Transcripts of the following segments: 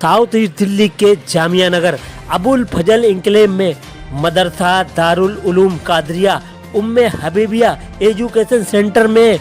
South east Delhi के जामिया नगर अबुल फजल enclave में मदरसा दारुल उलूम कादरिया उम्मे Habibiya education centre में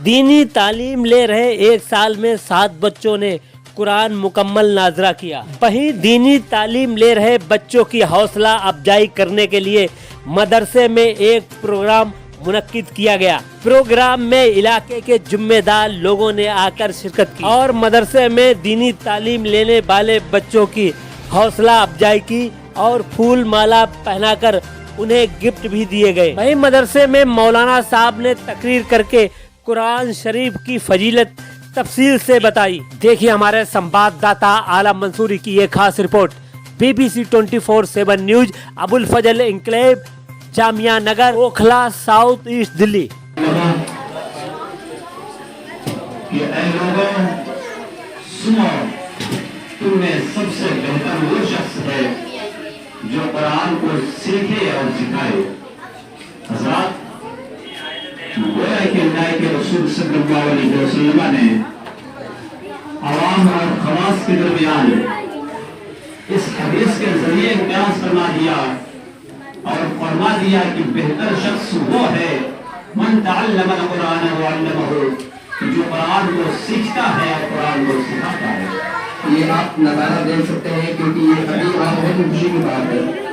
दीनी तालीम ले रहे एक साल में 7 बच्चों ने कुरान मुकम्मल नाजरा किया। वहीं दीनी तालीम ले रहे बच्चों की हौसला अफजाई करने के लिए मदरसे में एक प्रोग्राम मुनक्किद किया गया। प्रोग्राम में इलाके के जिम्मेदार लोगों ने आकर शिरकत की और मदरसे में दीनी तालीम लेने वाले बच्चों की हौसला अफजाई की और फूल माला पहनाकर उन्हें गिफ्ट भी दिए गए। वहीं मदरसे में मौलाना साहब ने तकरीर करके कुरान शरीफ की फजीलत तफसील से बताई। देखिए हमारे संवाददाता आलम मंसूरी की ये खास रिपोर्ट। BBC 24/7 न्यूज अबुल फजल enclave Jamia Nagar Okhla south east Delhi. तुम्हें सबसे बेहतर वो शख्स है जो कुरान को सीखे और सिखाए। हज़रात गोया कि अल्लाह के रसूल सल्लल्लाहु अलैहि वसल्लम ने आवाम और खवास के दरमियान इस हदीस के जरिए बयान फरमा दिया और फरमा दिया कि बेहतर शख्स वो है मन तअल्लम अल-कुरान व अल्लमहु, जो कुरान को सीखता है और कुरान को सिखाता है। ये आप नज़ारा देख सकते हैं क्योंकि ये अभी आप बहुत खुशी की बात है।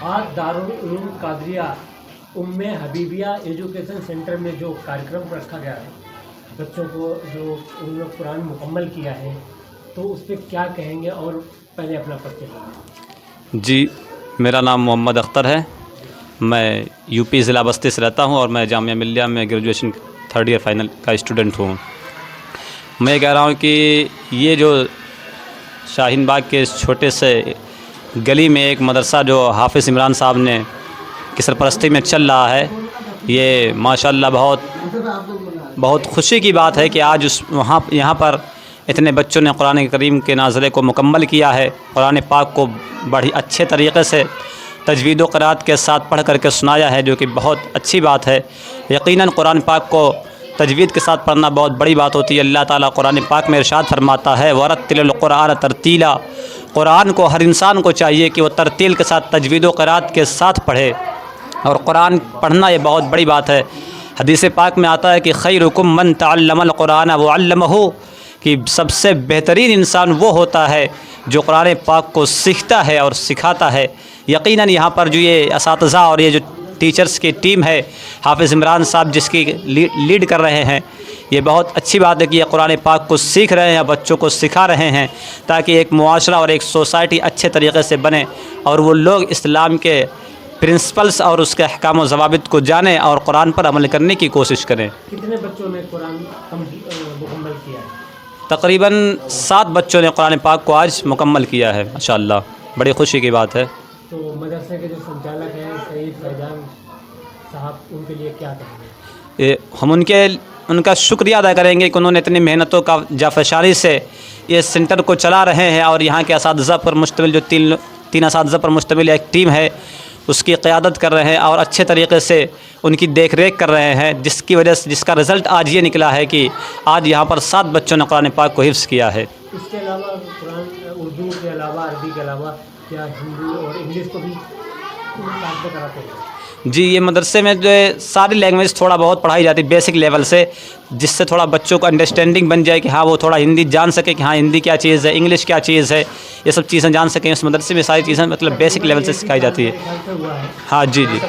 आज दारुल उलूम कादरिया उम्मे हबीबिया एजुकेशन सेंटर में जो कार्यक्रम रखा गया है, बच्चों को जो उन्होंने कुरान मुकम्मल किया है, तो उस पर क्या कहेंगे और पहले अपना परिचय करेंगे। जी, मेरा नाम मोहम्मद अख्तर है। मैं यूपी ज़िला बस्ती से रहता हूं और मैं जामिया मिल्लिया में ग्रेजुएशन 3rd ईयर फाइनल का स्टूडेंट हूं। मैं कह रहा हूं कि ये जो शाहीन बाग के छोटे से गली में एक मदरसा जो हाफिज़ इमरान साहब ने की सरपरस्ती में चल रहा है, ये माशाल्लाह बहुत खुशी की बात है कि आज यहाँ पर इतने बच्चों ने कुरान करीम के नाज़रे को मुकम्मल किया है। कुरान पाक को बड़ी अच्छे तरीक़े से तजवीद व क़राअत के साथ पढ़ करके सुनाया है, जो कि बहुत अच्छी बात है। यकीनन कुरान पाक को तजवीद के साथ पढ़ना बहुत बड़ी बात होती है। अल्लाह ताला कुरान पाक में इरशाद फरमाता है, वरत्तिल कुरान तरतीला। कुरान को हर इंसान को चाहिए कि वो तरतील के साथ तजवीद व क़राअत के साथ पढ़े, और कुरान पढ़ना ये बहुत बड़ी बात है। हदीस पाक में आता है कि खैरुकुम मन तअल्लमल कुरान व अल्लमहु, कि सबसे बेहतरीन इंसान वो होता है जो कुरान पाक को सीखता है और सिखाता है। यकीनन यहाँ पर जो ये असातिज़ा और ये जो टीचर्स की टीम है, हाफिज़ इमरान साहब जिसकी लीड कर रहे हैं, ये बहुत अच्छी बात है कि ये कुरान पाक को सीख रहे हैं, बच्चों को सिखा रहे हैं, ताकि एक मुआशरा और एक सोसाइटी अच्छे तरीक़े से बने और वो लोग इस्लाम के प्रिंसिपल्स और उसके अहकाम व ज़वाबित को जानें और कुरान पर अमल करने की कोशिश करें। कितने बच्चों ने कुरान मुकम्मल किया है? तकरीबन 7 बच्चों ने कुरान पाक को आज मुकम्मल किया है, माशाअल्लाह, बड़ी खुशी की बात है। तो मदरसे के जो संचालक हैं सईद फैजान साहब, उनके लिए क्या कहेंगे? हम उनका शुक्रिया अदा करेंगे कि उन्होंने इतनी मेहनतों का जाफशानी से ये सेंटर को चला रहे हैं और यहाँ के असातिज़ा पर मुश्तमिल जो तीन असातिज़ा पर मुश्तमिल एक टीम है उसकी क़यादत कर रहे हैं और अच्छे तरीके से उनकी देख रेख कर रहे हैं, जिसकी वजह से जिसका रिज़ल्ट आज ये निकला है कि आज यहाँ पर 7 बच्चों ने कुरान पाक को हिफ्ज़ किया है। इसके अलावा कुरान उर्दू के अलावा, अरबी के अलावा क्या हिंदी और इंग्लिश को भी साथ में कराते हैं? जी, ये मदरसे में जो है सारी लैंग्वेज थोड़ा बहुत पढ़ाई जाती है बेसिक लेवल से, जिससे थोड़ा बच्चों को अंडरस्टैंडिंग बन जाए कि हाँ वो थोड़ा हिंदी जान सके कि हाँ हिंदी क्या चीज़ है, इंग्लिश क्या चीज़ है, ये सब चीज़ें जान सकें। इस मदरसे में सारी चीज़ें मतलब बेसिक लेवल से सिखाई जाती है। हाँ जी जी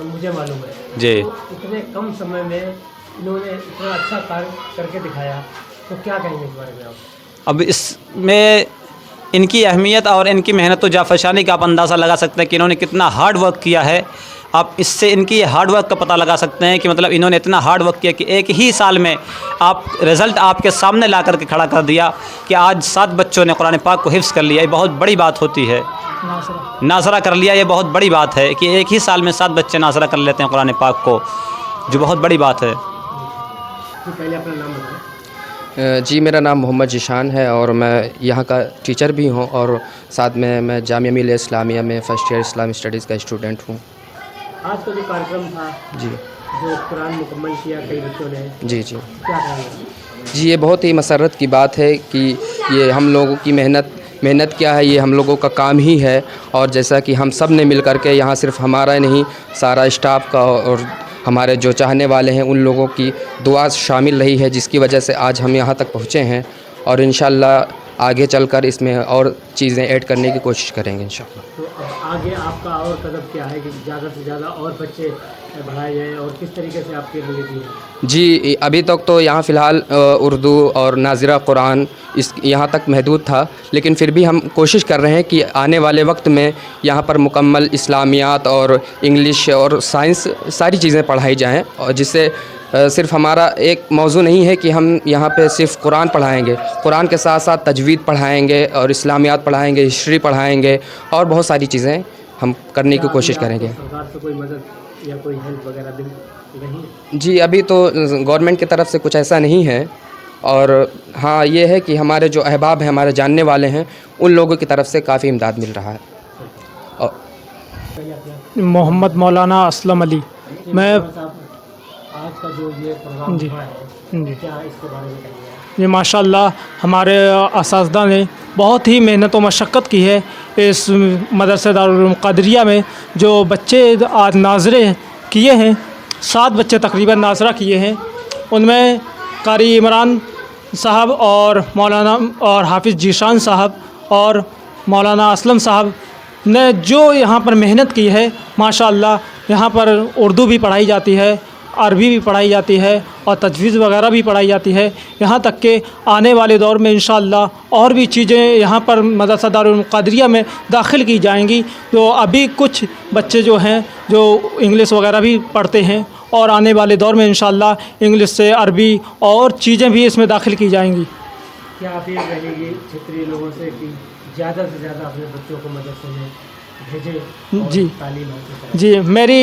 मुझे मालूम है जी। तो इतने कम समय में इन्होंने इतना अच्छा कार्य करके दिखाया, तो क्या कहेंगे इस बारे में आप? अब इसमें इनकी अहमियत और इनकी मेहनत व जाफशानी का आप अंदाज़ा लगा सकते हैं कि इन्होंने कितना हार्ड वर्क किया है। आप इससे इनकी हार्ड वर्क का पता लगा सकते हैं कि मतलब इन्होंने इतना हार्ड वर्क किया कि एक ही साल में आप रिज़ल्ट आपके सामने ला करके खड़ा कर दिया कि आज 7 बच्चों ने कुरान पाक को हिफ्ज़ कर लिया। ये बहुत बड़ी बात होती है, नाज़रा कर लिया, ये बहुत बड़ी बात है कि एक ही साल में 7 बच्चे नाज़रा कर लेते हैं कुरान पाक को, जो बहुत बड़ी बात है। पहले अपना नाम बताएं। जी, मेरा नाम मोहम्मद जिशान है और मैं यहाँ का टीचर भी हूँ और साथ में मैं जामिया मिल्लिया इस्लामिया में फ़र्स्ट ईयर इस्लामिक स्टडीज़ का स्टूडेंट हूँ। आज का जो कार्यक्रम था जी, जो कुरान मुकम्मल किया कई बच्चों ने, जी, क्या कहेंगे? जी, ये बहुत ही मसरत की बात है कि ये हम लोगों की मेहनत क्या है, ये हम लोगों का काम ही है। और जैसा कि हम सब ने मिल कर के यहाँ सिर्फ हमारा नहीं, सारा स्टाफ का और हमारे जो चाहने वाले हैं उन लोगों की दुआ शामिल रही है, जिसकी वजह से आज हम यहाँ तक पहुँचे हैं और इंशाअल्लाह आगे चलकर इसमें और चीज़ें ऐड करने की कोशिश करेंगे इंशाअल्लाह। तो अब आगे आपका और कदम क्या है कि ज़्यादा से ज़्यादा और बच्चे बढ़ाए जाएँ और किस तरीके से आपकी रणनीति है? जी, अभी तक तो यहाँ फ़िलहाल उर्दू और नाज़िरा कुरान इस यहाँ तक महदूद था, लेकिन फिर भी हम कोशिश कर रहे हैं कि आने वाले वक्त में यहाँ पर मुकम्मल इस्लामियात और इंग्लिश और साइंस सारी चीज़ें पढ़ाई जाएँ, और जिससे सिर्फ हमारा एक मौजू नहीं है कि हम यहाँ पे सिर्फ कुरान पढ़ाएंगे, कुरान के साथ साथ तजवीद पढ़ाएंगे और इस्लामियात पढ़ाएंगे, हिस्ट्री पढ़ाएंगे और बहुत सारी चीज़ें हम करने की कोशिश करेंगे। सरकार से कोई मदद या कोई हेल्प वगैरह नहीं? जी, अभी तो गवर्नमेंट की तरफ से कुछ ऐसा नहीं है, और हाँ ये है कि हमारे जो अहबाब हैं, हमारे जानने वाले हैं, उन लोगों की तरफ से काफ़ी इमदाद मिल रहा है। मोहम्मद मौलाना असलम अली। मैं आज का जो ये प्रोग्राम जी हुआ है, जी क्या इसके बारे में कहेंगे? ये माशाअल्लाह हमारे असातिज़ा ने बहुत ही मेहनत व मशक्क़त की है। इस मदरसा दारुल उलूम क़ादरिया में जो बच्चे आज नाज़रे किए हैं, 7 बच्चे तकरीबन नाज़रा किए हैं, उनमें कारी इमरान साहब और मौलाना और हाफिज़ जीशान साहब और मौलाना असलम साहब ने जो यहाँ पर मेहनत की है, माशाअल्लाह यहाँ पर उर्दू भी पढ़ाई जाती है, अरबी भी पढ़ाई जाती है और तजवीज़ वगैरह भी पढ़ाई जाती है। यहाँ तक कि आने वाले दौर में इंशाअल्लाह और भी चीज़ें यहाँ पर मदरसा दारुल उलूम क़ादरिया में दाखिल की जाएंगी। तो अभी कुछ बच्चे जो हैं जो इंग्लिश वगैरह भी पढ़ते हैं और आने वाले दौर में इंशाअल्लाह इंग्लिश से अरबी और चीज़ें भी इसमें दाखिल की जाएंगी। क्या अपील रहेगी क्षेत्रीय लोगों से कि ज़्यादा से ज़्यादा अपने बच्चों को मदरसे में भेजें और जी तालीम हासिल करें? जी, मेरी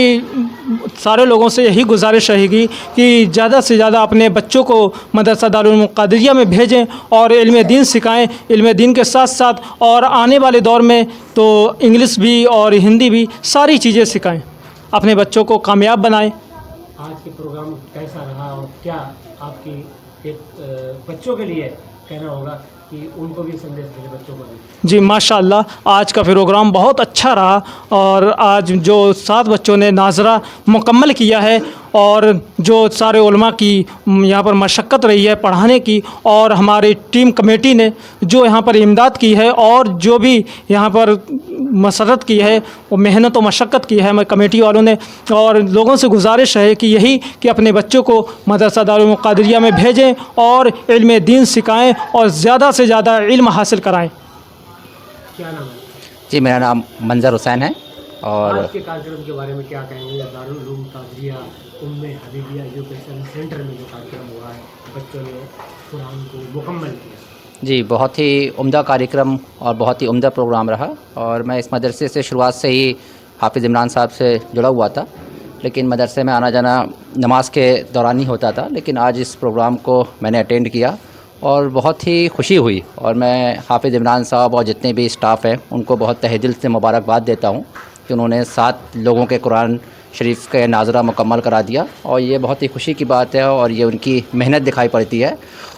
सारे लोगों से यही गुजारिश रहेगी कि ज़्यादा से ज़्यादा अपने बच्चों को मदरसा दारुल उलूम क़ादरिया में भेजें और इल्म दीन सिखाएं। इल्म दीन के साथ साथ और आने वाले दौर में तो इंग्लिश भी और हिंदी भी सारी चीज़ें सिखाएं, अपने बच्चों को कामयाब बनाएं। आज के प्रोग्राम कैसा रहा और क्या आपकी एक बच्चों के लिए कहना होगा कि उनको भी संदेश दें बच्चों को भी? जी माशाअल्लाह आज का प्रोग्राम बहुत अच्छा रहा और आज जो 7 बच्चों ने नाज़रा मुकम्मल किया है और जो सारे उलमा की यहाँ पर मशक्क़त रही है पढ़ाने की, और हमारी टीम कमेटी ने जो यहाँ पर इमदाद की है और जो भी यहाँ पर मसरत की है वो मेहनत व मशक्क़त की है हमारे कमेटी वालों ने। और लोगों से गुजारिश है कि यही कि अपने बच्चों को मदरसा दारुल उलूम क़ादरिया में भेजें और इल्म दीन सिखाएं और ज़्यादा से ज़्यादा इल्म हासिल कराएं। क्या नाम है? जी, मेरा नाम मंजर हुसैन है और आज के कार्यक्रम के बारे में क्या कहेंगे? दारुल उलूम कादरिया उम्मे हबीबिया एजुकेशन सेंटर में जो कार्यक्रम हुआ है, बच्चों ने कुरान को मुकम्मल किया। जी, बहुत ही उम्दा कार्यक्रम और बहुत ही उम्दा प्रोग्राम रहा। और मैं इस मदरसे से शुरुआत से ही हाफिज़ इमरान साहब से जुड़ा हुआ था, लेकिन मदरसे में आना जाना नमाज के दौरान ही होता था। लेकिन आज इस प्रोग्राम को मैंने अटेंड किया और बहुत ही खुशी हुई। और मैं हाफिज़ इमरान साहब और जितने भी स्टाफ हैं उनको बहुत तहे दिल से मुबारकबाद देता हूँ कि उन्होंने 7 लोगों के कुरान शरीफ का नाजरा मुकम्मल करा दिया। और ये बहुत ही खुशी की बात है और ये उनकी मेहनत दिखाई पड़ती है।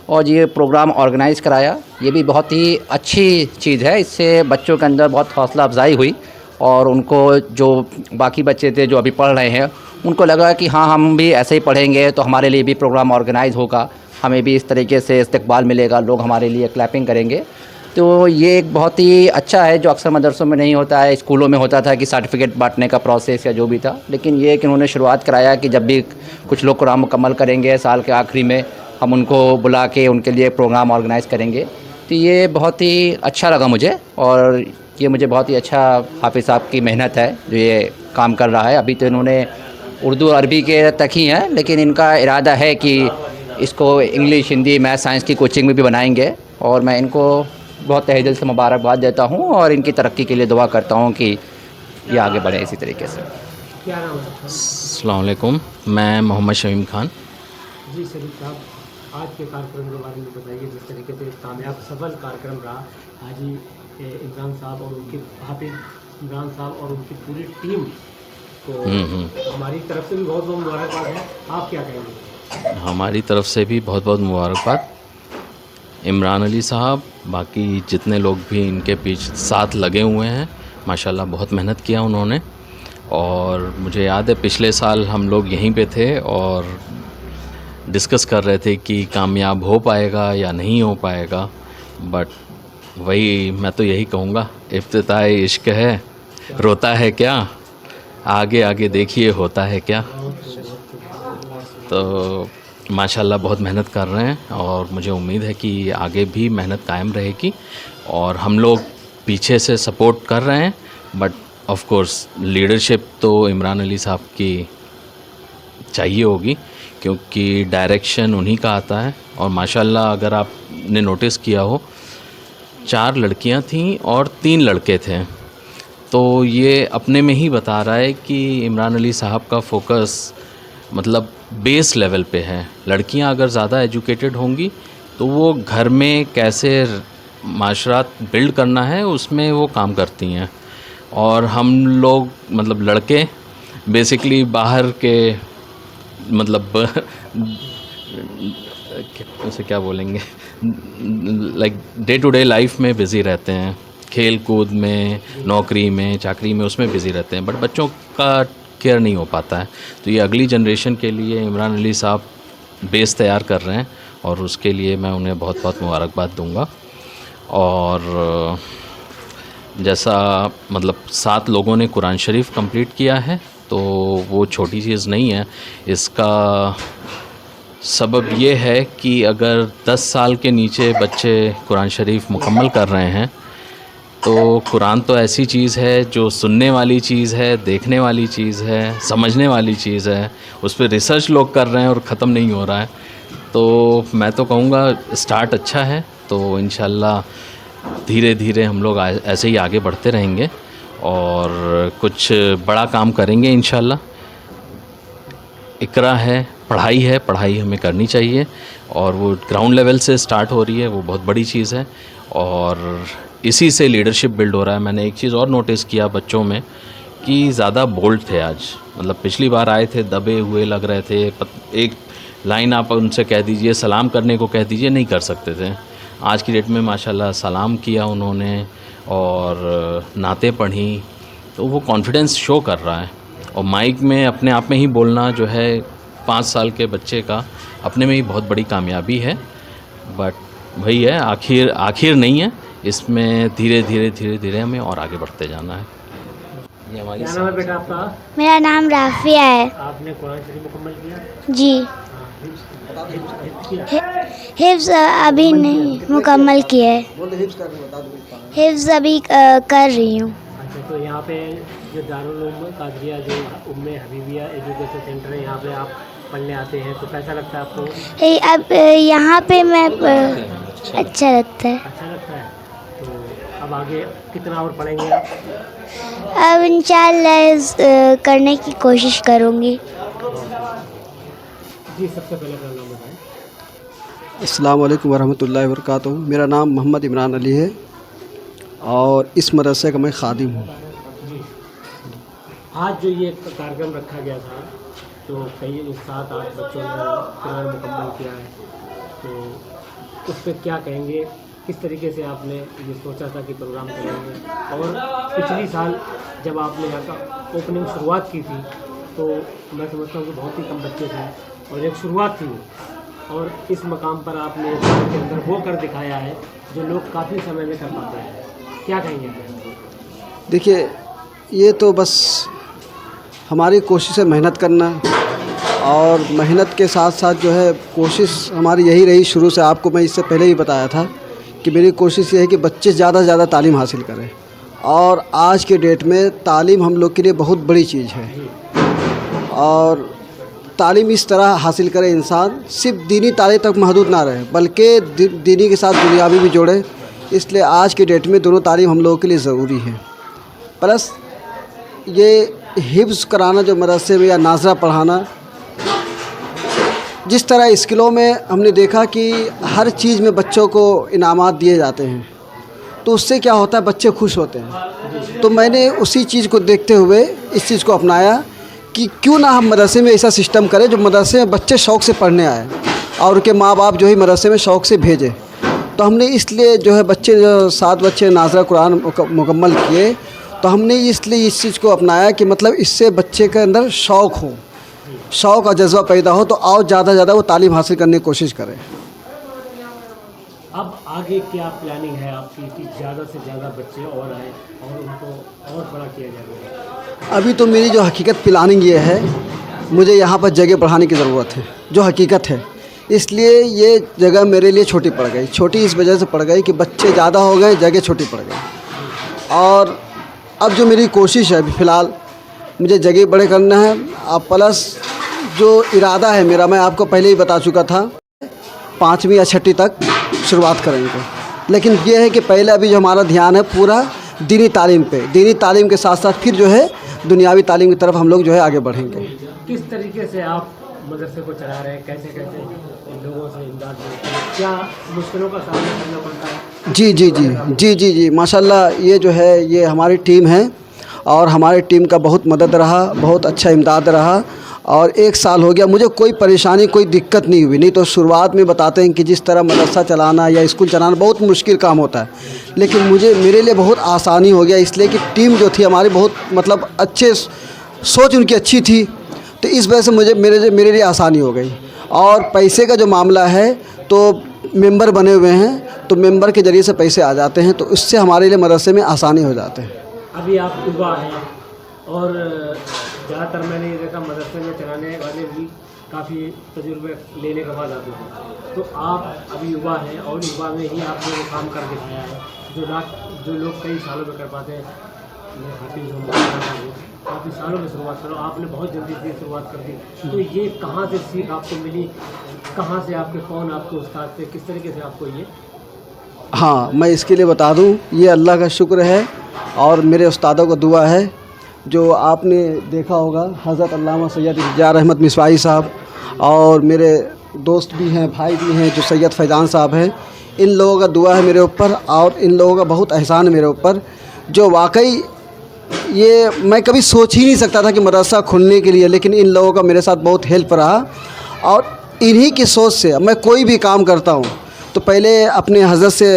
और ये प्रोग्राम ऑर्गेनाइज़ कराया, ये भी बहुत ही अच्छी चीज़ है। इससे बच्चों के अंदर बहुत हौसला अफजाई हुई और उनको, जो बाकी बच्चे थे जो अभी पढ़ रहे हैं, उनको लगा कि हाँ, हम भी ऐसे ही पढ़ेंगे तो हमारे लिए भी प्रोग्राम ऑर्गेनाइज़ होगा, हमें भी इस तरीके से इस्तकबाल मिलेगा, लोग हमारे लिए क्लैपिंग करेंगे। तो ये एक बहुत ही अच्छा है जो अक्सर मदरसों में नहीं होता है। स्कूलों में होता था कि सर्टिफिकेट बांटने का प्रोसेस या जो भी था, लेकिन ये कि उन्होंने शुरुआत कराया कि जब भी कुछ लोग कुरान मुकम्मल करेंगे साल के आखिरी में, हम उनको बुला के उनके लिए प्रोग्राम ऑर्गेनाइज़ करेंगे। तो ये बहुत ही अच्छा लगा मुझे और ये मुझे बहुत ही अच्छा हाफिज़ साहब की मेहनत है जो ये काम कर रहा है। अभी तो इन्होंने उर्दू अरबी के तक ही हैं, लेकिन इनका इरादा है कि इसको इंग्लिश, हिंदी, मैथ, साइंस की कोचिंग में भी बनाएंगे। और मैं इनको बहुत तहे दिल से मुबारकबाद देता हूँ और इनकी तरक्की के लिए दुआ करता हूँ कि ये आगे बढ़े इसी तरीके से। क्या नाम है? अस्सलाम वालेकुम, मैं मोहम्मद शमीम खान। जी शरीफ साहब, आज के कार्यक्रम के बारे में बताइए। जिस तरीके से कामयाब सफल कार्यक्रम रहा, हाजी इमरान साहब और उनके हाफिज़ इमरान साहब और उनकी पूरी टीम को हमारी तरफ से भी बहुत बहुत मुबारकबाद है। आप क्या कहेंगे? हमारी तरफ से भी बहुत बहुत मुबारकबाद। इमरान अली साहब, बाकी जितने लोग भी इनके पीछे साथ लगे हुए हैं, माशाल्लाह बहुत मेहनत किया उन्होंने। और मुझे याद है पिछले साल हम लोग यहीं पे थे और डिस्कस कर रहे थे कि कामयाब हो पाएगा या नहीं हो पाएगा। बट वही मैं तो यही कहूँगा, इफ्तिताए इश्क है, रोता है क्या, आगे आगे देखिए होता है क्या। तो माशाल्लाह बहुत मेहनत कर रहे हैं और मुझे उम्मीद है कि आगे भी मेहनत कायम रहेगी। और हम लोग पीछे से सपोर्ट कर रहे हैं, बट ऑफ कोर्स लीडरशिप तो इमरान अली साहब की चाहिए होगी, क्योंकि डायरेक्शन उन्हीं का आता है। और माशाल्लाह अगर आपने नोटिस किया हो, 4 लड़कियां थीं और 3 लड़के थे। तो ये अपने में ही बता रहा है कि इमरान अली साहब का फोकस मतलब बेस लेवल पे है। लड़कियां अगर ज़्यादा एजुकेटेड होंगी तो वो घर में कैसे माशरात बिल्ड करना है उसमें वो काम करती हैं। और हम लोग मतलब लड़के बेसिकली बाहर के मतलब उसे क्या बोलेंगे, like day to day life में बिज़ी रहते हैं, खेल कूद में, नौकरी में, चाकरी में, उसमें बिज़ी रहते हैं। बट बच्चों का केयर नहीं हो पाता है। तो ये अगली जनरेशन के लिए इमरान अली साहब बेस तैयार कर रहे हैं और उसके लिए मैं उन्हें बहुत बहुत मुबारकबाद दूंगा। और जैसा मतलब 7 लोगों ने कुरान शरीफ कंप्लीट किया है, तो वो छोटी चीज़ नहीं है। इसका सबब ये है कि अगर 10 साल के नीचे बच्चे कुरान शरीफ मुकम्मल कर रहे हैं, तो कुरान तो ऐसी चीज़ है जो सुनने वाली चीज़ है, देखने वाली चीज़ है, समझने वाली चीज़ है। उस पर रिसर्च लोग कर रहे हैं और ख़त्म नहीं हो रहा है। तो मैं तो कहूँगा स्टार्ट अच्छा है, तो इंशाल्लाह धीरे धीरे हम लोग ऐसे ही आगे बढ़ते रहेंगे और कुछ बड़ा काम करेंगे इंशाल्लाह। इकरा है, पढ़ाई हमें करनी चाहिए और वो ग्राउंड लेवल से स्टार्ट हो रही है, वो बहुत बड़ी चीज़ है और इसी से लीडरशिप बिल्ड हो रहा है। मैंने एक चीज़ और नोटिस किया बच्चों में कि ज़्यादा बोल्ड थे आज। मतलब पिछली बार आए थे दबे हुए लग रहे थे, एक लाइन आप उनसे कह दीजिए, सलाम करने को कह दीजिए, नहीं कर सकते थे। आज की डेट में माशाल्लाह सलाम किया उन्होंने और नाते पढ़ी, तो वो कॉन्फिडेंस शो कर रहा है। और माइक में अपने आप में ही बोलना जो है 5 साल के बच्चे का अपने में ही बहुत बड़ी कामयाबी है। बट वही है, आखिर नहीं है, इसमें धीरे धीरे हमें और आगे बढ़ते जाना है। ये हमारी क्या नाम है बेटा आपका? मेरा नाम राफिया है। आपने कुरान शरीफ मुकम्मल किया? जी, हिफ्ज़ अभी नहीं मुकम्मल किया है, हिफ्ज़ अभी कर रही हूँ। तो यहाँ पे जो दारुल उलूम कादरिया जो उम्मे हबीबिया एजुकेशन सेंटर है, यहाँ पे आप पढ़ने आते हैं, तो कैसा लगता है आपको? अब यहाँ पे मैं अच्छा लगता है। अच्छा लगता है। तो अब आगे कितना और पढ़ेंगे आप? अब इंशाल्लाह करने की कोशिश करूँगी। जी, सबसे पहले अपना नाम बताएं। अस्सलाम वालेकुम वरहमतुल्लाहि वबरकातुहू। मेरा नाम मोहम्मद इमरान अली है और इस मदरसे का मैं खादिम हूँ। आज जो ये कार्यक्रम रखा गया था, तो कई 7-8 बच्चों ने कुरान मुकम्मल किया है, तो उस पर क्या कहेंगे? किस तरीके से आपने ये सोचा था कि प्रोग्राम करेंगे? और पिछली साल जब आपने यहाँ का ओपनिंग शुरुआत की थी, तो मैं समझता हूँ कि बहुत ही कम बच्चे थे और एक शुरुआत थी, और इस मकाम पर आपने एक साल के अंदर वो कर दिखाया है जो लोग काफ़ी समय में कर पाते हैं। क्या कहेंगे आप? देखिए, ये तो बस हमारी कोशिश है मेहनत करना, और मेहनत के साथ साथ जो है कोशिश हमारी यही रही शुरू से। आपको मैं इससे पहले ही बताया था कि मेरी कोशिश ये है कि बच्चे ज़्यादा से ज़्यादा तालीम हासिल करें, और आज के डेट में तालीम हम लोग के लिए बहुत बड़ी चीज़ है। और तालीम इस तरह हासिल करे इंसान, सिर्फ दीनी तालीम तक महदूद ना रहे, बल्कि दीनी के साथ दुनियावी भी जोड़े। इसलिए आज के डेट में दोनों तालीम हम लोगों के लिए ज़रूरी है। प्लस ये हिफ्ज़ कराना जो मदरसे में, या नाज़रा पढ़ाना, जिस तरह स्कूलों में हमने देखा कि हर चीज़ में बच्चों को इनामात दिए जाते हैं, तो उससे क्या होता है, बच्चे खुश होते हैं। तो मैंने उसी चीज़ को देखते हुए इस चीज़ को अपनाया कि क्यों ना हम मदरसे में ऐसा सिस्टम करें जो मदरसे में बच्चे शौक़ से पढ़ने आए और उनके माँ बाप जो है मदरसे में शौक़ से भेजें। तो हमने इसलिए जो है बच्चे जो 7 बच्चे नाज़रा कुरान मुकम्मल किए, तो हमने इसलिए इस चीज़ को अपनाया कि मतलब इससे बच्चे के अंदर शौक़ हो, शौक़ और जज्बा पैदा हो, तो और ज़्यादा से ज़्यादा वो तालीम हासिल करने की कोशिश करें। अब आगे क्या प्लानिंग है आपकी कि ज़्यादा से ज़्यादा बच्चे और आए और उनको और बड़ा किया जाए? अभी तो मेरी जो हकीकत प्लानिंग ये है, मुझे यहाँ पर जगह बढ़ाने की ज़रूरत है, जो हकीकत है। इसलिए ये जगह मेरे लिए छोटी पड़ गई। छोटी इस वजह से पड़ गई कि बच्चे ज़्यादा हो गए, जगह छोटी पड़ गई। और अब जो मेरी कोशिश है अभी फ़िलहाल, मुझे जगह बड़े करना है। अब प्लस जो इरादा है मेरा, मैं आपको पहले ही बता चुका था, 5वीं या 6वीं तक शुरुआत करेंगे। लेकिन ये है कि पहले अभी जो हमारा ध्यान है पूरा दीनी तालीम पे, दीनी तालीम के साथ साथ फिर जो है दुनियावी तालीम की तरफ हम लोग जो है आगे बढ़ेंगे। किस तरीके से आप मदरसे को चला रहे हैं? कैसे कैसे लोगों से इमदाद मिलती है? क्या मुश्किलों का सामना करना पड़ता है? जी जी जी जी जी जी माशाल्लाह, ये जो है ये हमारी टीम है, और हमारी टीम का बहुत मदद रहा, बहुत अच्छा इमदाद रहा, और 1 साल हो गया, मुझे कोई परेशानी, कोई दिक्कत नहीं हुई। नहीं तो शुरुआत में बताते हैं कि जिस तरह मदरसा चलाना या स्कूल चलाना बहुत मुश्किल काम होता है, लेकिन मेरे लिए बहुत आसानी हो गया, इसलिए कि टीम जो थी हमारी बहुत मतलब अच्छे, सोच उनकी अच्छी थी, तो इस वजह से मेरे लिए आसानी हो गई। और पैसे का जो मामला है, तो मेंबर बने हुए हैं, तो मेंबर के ज़रिए से पैसे आ जाते हैं, तो उससे हमारे लिए मदरसे में आसानी हो जाते हैं। अभी आप युवा हैं, और ज़्यादातर मैंने ये देखा मदरसे में चलाने वाले भी काफ़ी तजुर्बे लेने के बाद आते हैं। तो आप अभी युवा हैं, और युवा में ही आपने वो काम कर दिखाया है जो लोग कई सालों में कर पाते हैं। काफ़ी सालों में शुरुआत करो, आपने बहुत जल्दी से शुरुआत कर दी। तो ये कहाँ से सीख आपको मिली? कहाँ से कौन आपके उस्ताद थे? किस तरीके से आपको ये? हाँ, मैं इसके लिए बता दूं, ये अल्लाह का शुक्र है और मेरे उस्तादों को दुआ है। जो आपने देखा होगा हज़रत अल्लामा सैयद इज़्ज़ार अहमद मिसवाई साहब, और मेरे दोस्त भी हैं, भाई भी हैं जो सैयद फैज़ान साहब हैं, इन लोगों का दुआ है मेरे ऊपर, और इन लोगों का बहुत एहसान है मेरे ऊपर, जो वाकई ये मैं कभी सोच ही नहीं सकता था कि मदरसा खुलने के लिए, लेकिन इन लोगों का मेरे साथ बहुत हेल्प रहा। और इन्हीं की सोच से मैं कोई भी काम करता हूँ तो पहले अपने हज़रत से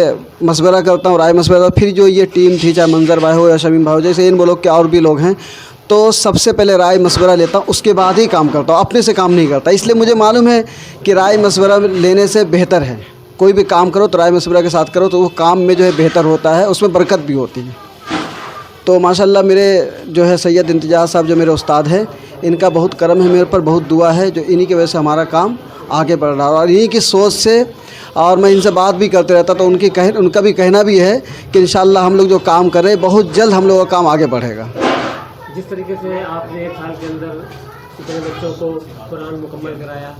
मशवरा करता हूँ, राय मशवरा, फिर जो ये टीम थी, चाहे मंजर भाई हो या शमीम भाई हो, जैसे इन लोग के और भी लोग हैं, तो सबसे पहले राय मशवरा लेता हूँ, उसके बाद ही काम करता हूँ, अपने से काम नहीं करता। इसलिए मुझे मालूम है कि राय मशवरा लेने से बेहतर है, कोई भी काम करो तो राय मशवरा के साथ करो, तो वो काम में जो है बेहतर होता है, उसमें बरकत भी होती है। तो माशाल्लाह मेरे जो है सैयद इम्तियाज़ साहब जो मेरे उस्ताद हैं, इनका बहुत करम है मेरे पर, बहुत दुआ है, जो इन्हीं की वजह से हमारा काम आगे बढ़ रहा है। और इन्हीं की सोच से और मैं इनसे बात भी करते रहता, तो उनका भी कहना भी है कि इंशाअल्लाह हम लोग जो काम कर रहे हैं बहुत जल्द हम लोग का काम आगे बढ़ेगा। जिस तरीके से आपने 1 साल के अंदर इतने बच्चों को कुरान मुकम्मल कराया,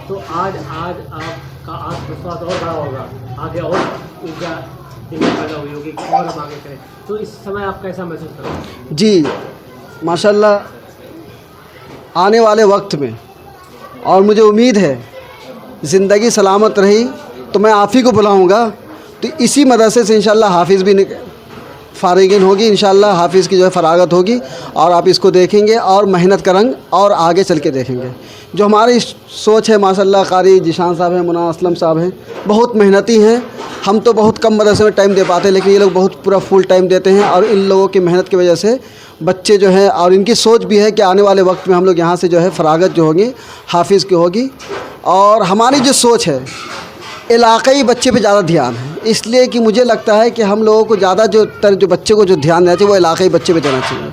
तो आज आपका आत्मविश्वास और बड़ा होगा, आगे और ऊर्जा पैदा हुई होगी कि और हम आगे करें। तो इस समय आप कैसा महसूस कर रहे हैं? जी माशाल्लाह आने वाले वक्त में, और मुझे उम्मीद है ज़िंदगी सलामत रही तो मैं आप ही को बुलाऊंगा, तो इसी मदरसे से इंशाल्लाह हाफिज़ भी फारिगिन होगी, इंशाल्लाह हाफिज़ की जो है फरागत होगी और आप इसको देखेंगे और मेहनत का रंग और आगे चल के देखेंगे। जो हमारी सोच है माशाल्लाह, कारी जिशान साहब हैं, मुन्ना असलम साहब हैं, बहुत मेहनती हैं। हम तो बहुत कम मदरसे में टाइम दे पाते हैं, लेकिन ये लोग बहुत पूरा फुल टाइम देते हैं और इन लोगों की मेहनत की वजह से बच्चे जो हैं, और इनकी सोच भी है कि आने वाले वक्त में हम लोग यहाँ से जो है फरागत जो होगी हाफिज़ की होगी। और हमारी जो सोच है इलाक़ाई बच्चे पे ज़्यादा ध्यान है, इसलिए कि मुझे लगता है कि हम लोगों को ज़्यादा जो बच्चे को जो ध्यान देना चाहिए वो इलाक़ाई बच्चे पे देना चाहिए।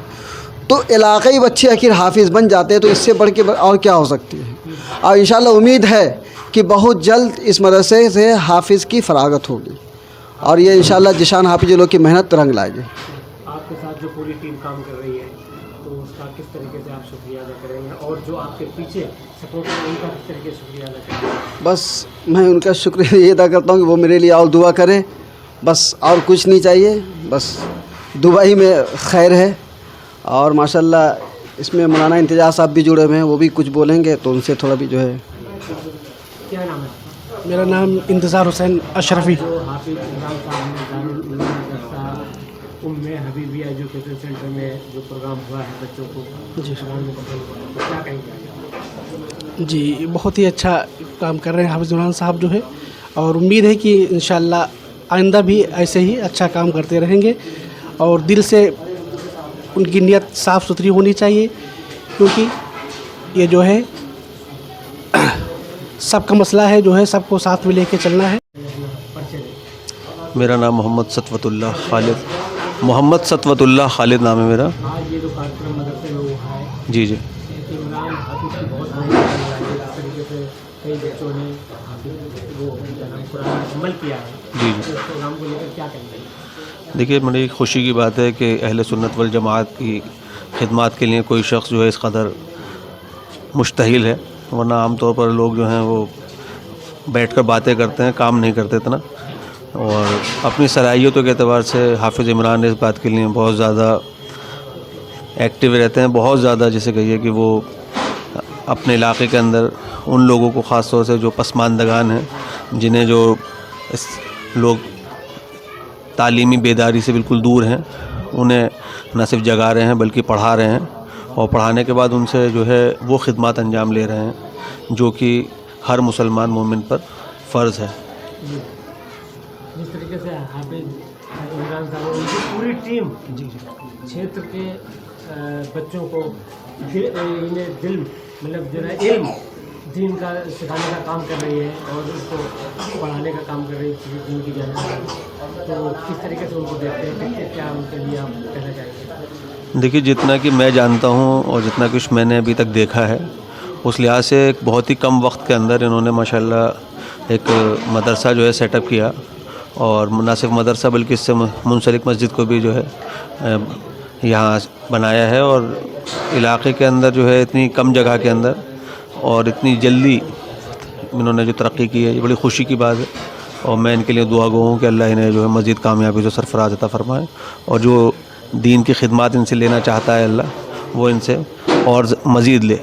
तो इलाक़ाई बच्चे आखिर हाफिज़ बन जाते हैं, तो इससे बढ़ के और क्या हो सकती है। और इंशाअल्लाह उम्मीद है कि बहुत जल्द इस मदरसे से हाफिज़ की फरागत होगी और ये इंशाअल्लाह जिशान हाफिज़ लोग की मेहनत रंग लाएगी। आपके साथ जो पूरी टीम काम कर रही है, तो उसका किस तरीके से आप शुक्रिया अदा करेंगे, और जो आपके पीछे सपोर्ट है उनका किस तरीके से शुक्रिया अदा करेंगे? बस मैं उनका शुक्रिया ये अदा करता हूँ कि वो मेरे लिए और दुआ करें, बस और कुछ नहीं चाहिए, बस दुआ ही में खैर है। और माशाल्लाह इसमें मौलाना इंतजार साहब भी जुड़े हुए हैं, वो भी कुछ बोलेंगे तो उनसे थोड़ा भी जो है। क्या नाम है? मेरा नाम इंतज़ार हुसैन अशरफी। जो हाफिज़ इमरान साहब ने दारुल उलूम मदरसा उम्मे हबीबिया एजुकेशन सेंटर में जो प्रोग्राम हुआ है बच्चों को जी कुरान मुकम्मल कराया, तो क्या कहेंगे? जी बहुत ही अच्छा काम कर रहे हैं हाफिज़ इमरान साहब जो है, और उम्मीद है कि इंशाअल्लाह आइंदा भी ऐसे ही अच्छा काम करते रहेंगे। और दिल से उनकी नीयत साफ़ सुथरी होनी चाहिए, क्योंकि ये जो है सबका मसला है, जो है सबको साथ में लेके चलना है। मेरा नाम मोहम्मद सतवतुल्लाह खालिद नाम है मेरा। आज ये जो कार्यक्रम मदरसे में हुआ है, जी जी इमरान हाफिज़ की बहुत बड़ी इस तरीके से कई बच्चों ने वो कुरान मुकम्मल किया है, जी तो इस प्रोग्राम को लेकर क्या कहेंगे? देखिए, बड़ी खुशी की बात है कि अहले सुन्नत वल जमात की खिदमत के लिए कोई शख्स जो है इस कदर मुश्तहिल है, वरना आमतौर पर लोग जो हैं वो बैठकर बातें करते हैं, काम नहीं करते इतना। और अपनी सलाहियतों के एतबार से हाफिज़ इमरान इस बात के लिए बहुत ज़्यादा एक्टिव रहते हैं, बहुत ज़्यादा, जैसे कहिए कि वो अपने इलाके के अंदर उन लोगों को ख़ास तौर से जो पसमानदगान हैं, जिन्हें जो लोग तालीमी बेदारी से बिल्कुल दूर हैं, उन्हें न सिर्फ जगा रहे हैं बल्कि पढ़ा रहे हैं, और पढ़ाने के बाद उनसे जो है वो खिदमत अंजाम ले रहे हैं जो कि हर मुसलमान मोमिन पर फ़र्ज़ है। जिस तरीके से हाफिज़ इमरान साहब और उनकी पूरी टीम क्षेत्र के बच्चों को इन्हें दिल मतलब जो है इल्म दीन का सिखाने का काम कर रही है और उसको पढ़ाने का काम कर रही है दीन की जानिब, तो किस तरीके से उनको देखते हैं, क्या उनके लिए आप कहना चाहेंगे? देखिए, जितना कि मैं जानता हूँ और जितना कुछ मैंने अभी तक देखा है, उस लिहाज से एक बहुत ही कम वक्त के अंदर इन्होंने माशाल्लाह एक मदरसा जो है सेटअप किया, और न सिर्फ मदरसा बल्कि इससे मुंसलिक मस्जिद को भी जो है यहाँ बनाया है। और इलाके के अंदर जो है इतनी कम जगह के अंदर और इतनी जल्दी इन्होंने जो तरक्की की है, ये बड़ी खुशी की बात है। और मैं इनके लिए दुआ गो हूँ कि अल्लाह इन्हें जो है मज़ीद कामयाबी जो सरफराज अता फ़रमाए, और जो दीन की खिदमत इनसे लेना चाहता है अल्लाह वो इनसे और मज़ीद ले।